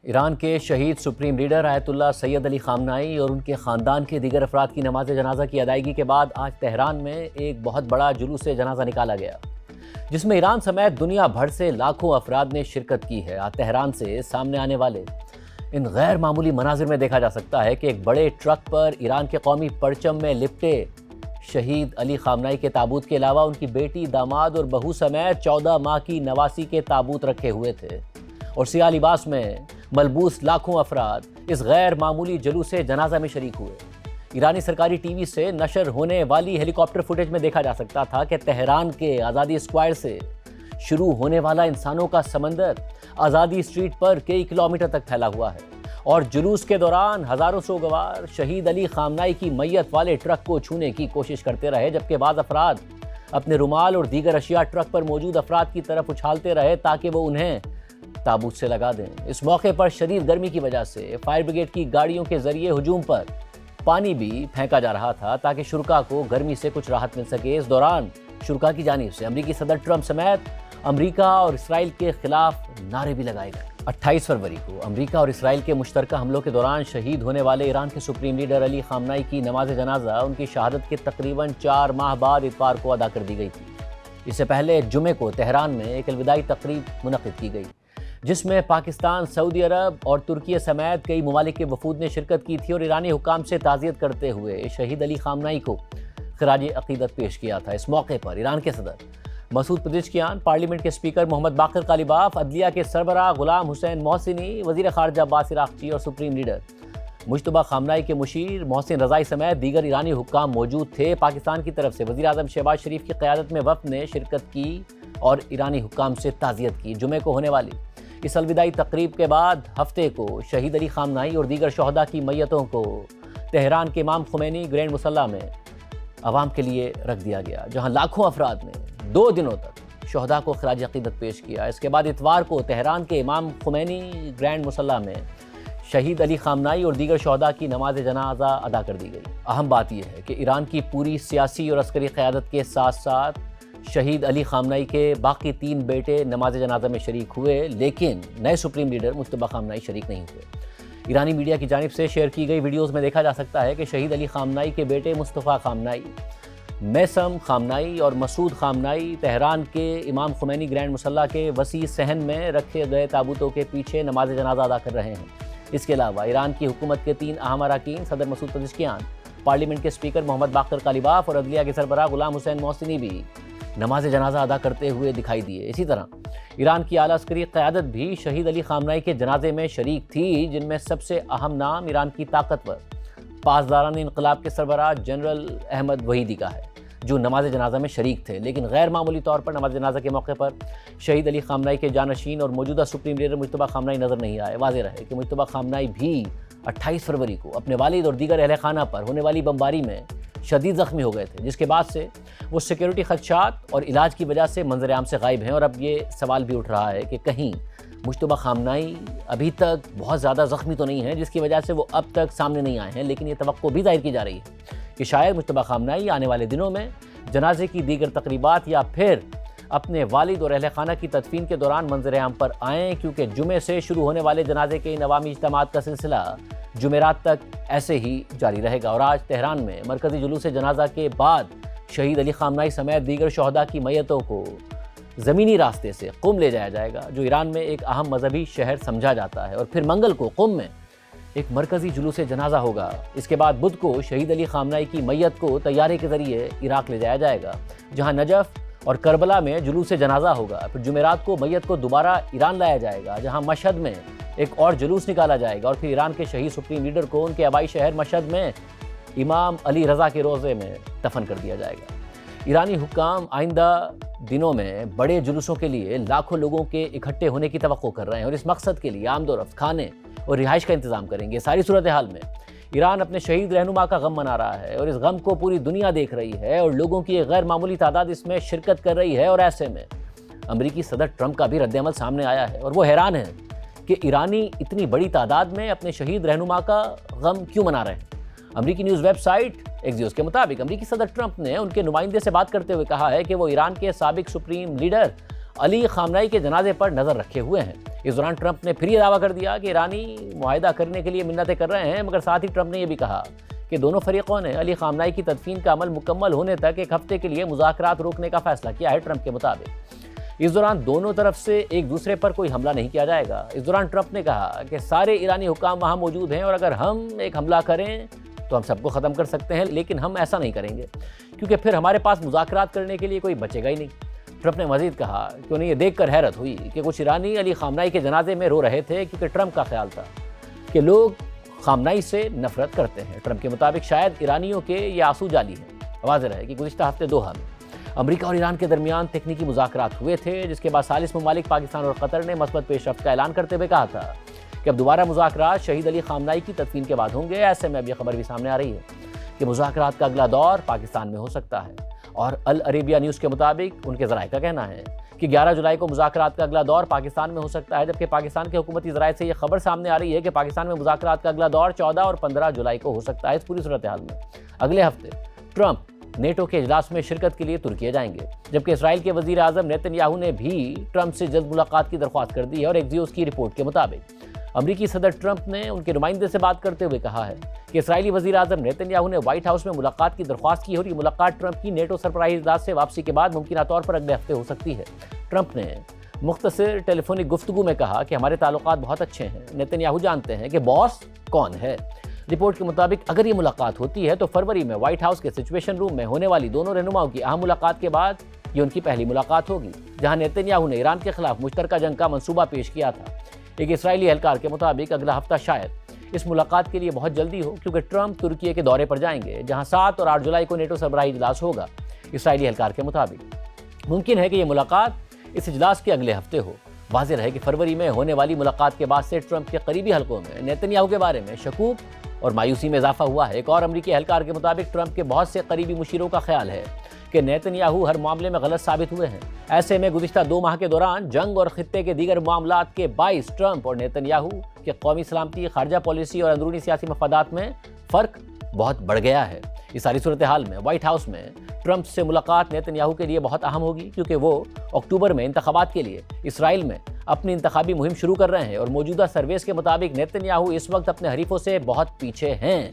ایران کے شہید supreme leader آیت اللہ سید علی خامنائی اور ان کے خاندان کے دیگر افراد کی نماز جنازہ کی ادائیگی کے بعد آج تہران میں ایک بہت بڑا جلوس جنازہ نکالا گیا، جس میں ایران سمیت دنیا بھر سے لاکھوں افراد نے شرکت کی ہے۔ آج تہران سے سامنے آنے والے ان غیر معمولی مناظر میں دیکھا جا سکتا ہے کہ ایک بڑے ٹرک پر ایران کے قومی پرچم میں لپٹے شہید علی خامنائی کے تابوت کے علاوہ ان کی بیٹی، داماد اور بہو سمیت 14 ماہ کی نواسی کے تابوت رکھے ہوئے تھے، اور سیاہ لباس میں ملبوس لاکھوں افراد اس غیر معمولی جلوس جنازہ میں شریک ہوئے۔ ایرانی سرکاری ٹی وی سے نشر ہونے والی ہیلی کاپٹر فوٹیج میں دیکھا جا سکتا تھا کہ تہران کے آزادی اسکوائر سے شروع ہونے والا انسانوں کا سمندر آزادی اسٹریٹ پر کئی کلومیٹر تک پھیلا ہوا ہے، اور جلوس کے دوران ہزاروں سوگوار شہید علی خامنائی کی میت والے ٹرک کو چھونے کی کوشش کرتے رہے، جبکہ بعض افراد اپنے رومال اور دیگر اشیاء ٹرک پر موجود افراد کی طرف اچھالتے رہے تاکہ وہ انہیں تابوت سے لگا دیں۔ اس موقع پر شدید گرمی کی وجہ سے فائر بریگیڈ کی گاڑیوں کے ذریعے ہجوم پر پانی بھی پھینکا جا رہا تھا تاکہ شرکاء کو گرمی سے کچھ راحت مل سکے۔ اس دوران شرکاء کی جانب سے امریکی صدر ٹرمپ سمیت امریکہ اور اسرائیل کے خلاف نعرے بھی لگائے گئے۔ 28 فروری کو امریکہ اور اسرائیل کے مشترکہ حملوں کے دوران شہید ہونے والے ایران کے سپریم لیڈر علی خامنائی کی نماز جنازہ ان کی شہادت کے تقریباً 4 ماہ بعد اتوار کو ادا کر دی گئی تھی۔ اس سے پہلے جمعے کو تہران میں ایک الوداعی تقریب منعقد کی گئی، جس میں پاکستان، سعودی عرب اور ترکی سمیت کئی ممالک کے وفود نے شرکت کی تھی اور ایرانی حکام سے تعزیت کرتے ہوئے شہید علی خامنائی کو خراج عقیدت پیش کیا تھا۔ اس موقع پر ایران کے صدر مسعود پزشکیان، پارلیمنٹ کے اسپیکر محمد باقر قالیباف، عدلیہ کے سربراہ غلام حسین محسنی، وزیر خارجہ عباس عراقچی اور سپریم لیڈر مجتبیٰ خامنائی کے مشیر محسن رضائی سمیت دیگر ایرانی حکام موجود تھے۔ پاکستان کی طرف سے وزیر اعظم شہباز شریف کی قیادت میں وفد نے شرکت کی اور ایرانی حکام سے تعزیت کی۔ جمعے کو ہونے والی اس الوداعی تقریب کے بعد ہفتے کو شہید علی خامنائی اور دیگر شہداء کی میتوں کو تہران کے امام خمینی گرینڈ مصلی میں عوام کے لیے رکھ دیا گیا، جہاں لاکھوں افراد نے 2 دنوں تک شہداء کو خراج عقیدت پیش کیا۔ اس کے بعد اتوار کو تہران کے امام خمینی گرینڈ مصلی میں شہید علی خامنائی اور دیگر شہداء کی نماز جنازہ ادا کر دی گئی۔ اہم بات یہ ہے کہ ایران کی پوری سیاسی اور عسکری قیادت کے ساتھ ساتھ شہید علی خامنائی کے باقی 3 بیٹے نماز جنازہ میں شریک ہوئے، لیکن نئے سپریم لیڈر مجتبیٰ خامنائی شریک نہیں ہوئے۔ ایرانی میڈیا کی جانب سے شیئر کی گئی ویڈیوز میں دیکھا جا سکتا ہے کہ شہید علی خامنائی کے بیٹے مصطفیٰ خامنائی، میسم خامنائی اور مسعود خامنائی تہران کے امام خمینی گرینڈ مصلی کے وسیع صحن میں رکھے گئے تابوتوں کے پیچھے نماز جنازہ ادا کر رہے ہیں۔ اس کے علاوہ ایران کی حکومت کے 3 اہم اراکین صدر مسعود پزشکیان، پارلیمنٹ کے اسپیکر محمد باقر قالیباف اور عدلیہ کے سربراہ غلام حسین محسنی بھی نماز جنازہ ادا کرتے ہوئے دکھائی دیے۔ اسی طرح ایران کی اعلیٰ عسکری قیادت بھی شہید علی خامنائی کے جنازے میں شریک تھی، جن میں سب سے اہم نام ایران کی طاقتور پاسداران انقلاب کے سربراہ جنرل احمد وحیدی کا ہے، جو نماز جنازہ میں شریک تھے، لیکن غیر معمولی طور پر نماز جنازہ کے موقع پر شہید علی خامنائی کے جانشین اور موجودہ سپریم لیڈر مجتبیٰ خامنائی نظر نہیں آئے۔ واضح رہے کہ مجتبیٰ خامنائی بھی 28 فروری کو اپنے والد اور دیگر اہل خانہ پر ہونے والی بمباری میں شدید زخمی ہو گئے تھے، جس کے بعد سے وہ سیکیورٹی خدشات اور علاج کی وجہ سے منظر عام سے غائب ہیں، اور اب یہ سوال بھی اٹھ رہا ہے کہ کہیں مجتبیٰ خامنائی ابھی تک بہت زیادہ زخمی تو نہیں ہیں جس کی وجہ سے وہ اب تک سامنے نہیں آئے ہیں، لیکن یہ توقع بھی ظاہر کی جا رہی ہے کہ شاید مجتبیٰ خامنائی آنے والے دنوں میں جنازے کی دیگر تقریبات یا پھر اپنے والد اور اہل خانہ کی تدفین کے دوران منظر عام پر آئیں، کیونکہ جمعے سے شروع ہونے والے جنازے کے ان عوامی اجتماعات کا سلسلہ جمعرات تک ایسے ہی جاری رہے گا، اور آج تہران میں مرکزی جلوس جنازہ کے بعد شہید علی خامنائی سمیت دیگر شہداء کی میتوں کو زمینی راستے سے قم لے جایا جائے گا، جو ایران میں ایک اہم مذہبی شہر سمجھا جاتا ہے، اور پھر منگل کو قم میں ایک مرکزی جلوس جنازہ ہوگا۔ اس کے بعد بدھ کو شہید علی خامنائی کی میت کو طیارے کے ذریعے عراق لے جایا جائے گا، جہاں نجف اور کربلا میں جلوس جنازہ ہوگا۔ پھر جمعرات کو میت کو دوبارہ ایران لایا جائے گا، جہاں مشہد میں ایک اور جلوس نکالا جائے گا، اور پھر ایران کے شہید سپریم لیڈر کو ان کے آبائی شہر مشہد میں امام علی رضا کے روضے میں دفن کر دیا جائے گا۔ ایرانی حکام آئندہ دنوں میں بڑے جلوسوں کے لیے لاکھوں لوگوں کے اکٹھے ہونے کی توقع کر رہے ہیں، اور اس مقصد کے لیے آمد و رفت، کھانے اور رہائش کا انتظام کریں گے۔ ساری صورتحال میں ایران اپنے شہید رہنما کا غم منا رہا ہے، اور اس غم کو پوری دنیا دیکھ رہی ہے، اور لوگوں کی ایک غیر معمولی تعداد اس میں شرکت کر رہی ہے، اور ایسے میں امریکی صدر ٹرمپ کا بھی رد عمل سامنے آیا ہے، اور وہ حیران ہیں کہ ایرانی اتنی بڑی تعداد میں اپنے شہید رہنما کا غم کیوں منا رہے ہیں۔ امریکی نیوز ویب سائٹ ایکزیوس کے مطابق امریکی صدر ٹرمپ نے ان کے نمائندے سے بات کرتے ہوئے کہا ہے کہ وہ ایران کے سابق سپریم لیڈر علی خامنائی کے جنازے پر نظر رکھے ہوئے ہیں۔ اس دوران ٹرمپ نے پھر یہ دعویٰ کر دیا کہ ایرانی معاہدہ کرنے کے لیے منتیں کر رہے ہیں، مگر ساتھ ہی ٹرمپ نے یہ بھی کہا کہ دونوں فریقوں نے علی خامنائی کی تدفین کا عمل مکمل ہونے تک ایک ہفتے کے لیے مذاکرات روکنے کا فیصلہ کیا ہے۔ ٹرمپ کے مطابق اس دوران دونوں طرف سے ایک دوسرے پر کوئی حملہ نہیں کیا جائے گا۔ اس دوران ٹرمپ نے کہا کہ سارے ایرانی حکام وہاں موجود ہیں اور اگر ہم ایک حملہ کریں تو ہم سب کو ختم کر سکتے ہیں، لیکن ہم ایسا نہیں کریں گے کیونکہ پھر ہمارے پاس مذاکرات کرنے کے لیے کوئی بچے گا ہی نہیں۔ ٹرمپ نے مزید کہا کہ انہیں یہ دیکھ کر حیرت ہوئی کہ کچھ ایرانی علی خامنائی کے جنازے میں رو رہے تھے کیونکہ ٹرمپ کا خیال تھا کہ لوگ خامنائی سے نفرت کرتے ہیں۔ ٹرمپ کے مطابق شاید ایرانیوں کے یہ آنسو جعلی ہیں۔ واضح ہے کہ گزشتہ ہفتے دوحہ میں امریکہ اور ایران کے درمیان تکنیکی مذاکرات ہوئے تھے، جس کے بعد ثالث ممالک پاکستان اور قطر نے مثبت پیش رفت کا اعلان کرتے ہوئے کہا تھا کہ اب دوبارہ مذاکرات شہید علی خامنائی کی تدفین کے بعد ہوں گے۔ ایسے میں اب یہ خبر بھی سامنے آ رہی ہے کہ مذاکرات کا اگلا دور پاکستان میں ہو سکتا ہے، اور العربیہ نیوز کے مطابق ان کے ذرائع کا کہنا ہے کہ 11 جولائی کو مذاکرات کا اگلا دور پاکستان میں ہو سکتا ہے، جبکہ پاکستان کے حکومتی ذرائع سے یہ خبر سامنے آ رہی ہے کہ پاکستان میں مذاکرات کا اگلا دور 14 اور 15 جولائی کو ہو سکتا ہے۔ اس پوری صورتحال میں اگلے ہفتے ٹرمپ نیٹو کے اجلاس میں شرکت کے لیے ترکی جائیں گے، جبکہ اسرائیل کے وزیر اعظم نیتن یاہو نے بھی ٹرمپ سے جلد ملاقات کی درخواست کر دی ہے، اور ایکزیوس کی رپورٹ کے مطابق امریکی صدر ٹرمپ نے ان کے نمائندے سے بات کرتے ہوئے کہا ہے کہ اسرائیلی وزیر اعظم نیتن یاہو نے وائٹ ہاؤس میں ملاقات کی درخواست کی، اور یہ ملاقات ٹرمپ کی نیٹو سربراہی اجلاس سے واپسی کے بعد ممکنہ طور پر اگلے ہفتے ہو سکتی ہے۔ ٹرمپ نے مختصر ٹیلی فونک گفتگو میں کہا کہ ہمارے تعلقات بہت اچھے ہیں، نیتن یاہو جانتے ہیں کہ باس کون ہے۔ رپورٹ کے مطابق اگر یہ ملاقات ہوتی ہے تو فروری میں وائٹ ہاؤس کے سچویشن روم میں ہونے والی دونوں رہنماؤں کی اہم ملاقات کے بعد یہ ان کی پہلی ملاقات ہوگی، جہاں نیتن یاہو نے ایران کے خلاف مشترکہ جنگ کا منصوبہ پیش کیا تھا۔ ایک اسرائیلی اہلکار کے مطابق اگلا ہفتہ شاید اس ملاقات کے لیے بہت جلدی ہو، کیونکہ ٹرمپ ترکی کے دورے پر جائیں گے، جہاں 7 اور 8 جولائی کو نیٹو سربراہی اجلاس ہوگا۔ اسرائیلی اہلکار کے مطابق ممکن ہے کہ یہ ملاقات اس اجلاس کے اگلے ہفتے ہو۔ واضح رہے کہ فروری میں ہونے والی ملاقات کے بعد سے ٹرمپ کے قریبی حلقوں میں نیتن یاہو کے بارے میں شکوک اور مایوسی میں اضافہ ہوا ہے۔ ایک اور امریکی اہلکار کے مطابق ٹرمپ کے بہت سے قریبی مشیروں کا خیال ہے کہ نیتن یاہو ہر معاملے میں غلط ثابت ہوئے ہیں۔ ایسے میں گزشتہ 2 ماہ کے دوران جنگ اور خطے کے دیگر معاملات کے باعث ٹرمپ اور نیتن یاہو کے قومی سلامتی، خارجہ پالیسی اور اندرونی سیاسی مفادات میں فرق بہت بڑھ گیا ہے۔ اس ساری صورتحال میں وائٹ ہاؤس میں ٹرمپ سے ملاقات نیتن یاہو کے لیے بہت اہم ہوگی، کیونکہ وہ اکتوبر میں انتخابات کے لیے اسرائیل میں اپنی انتخابی مہم شروع کر رہے ہیں، اور موجودہ سرویز کے مطابق نیتن یاہو اس وقت اپنے حریفوں سے بہت پیچھے ہیں۔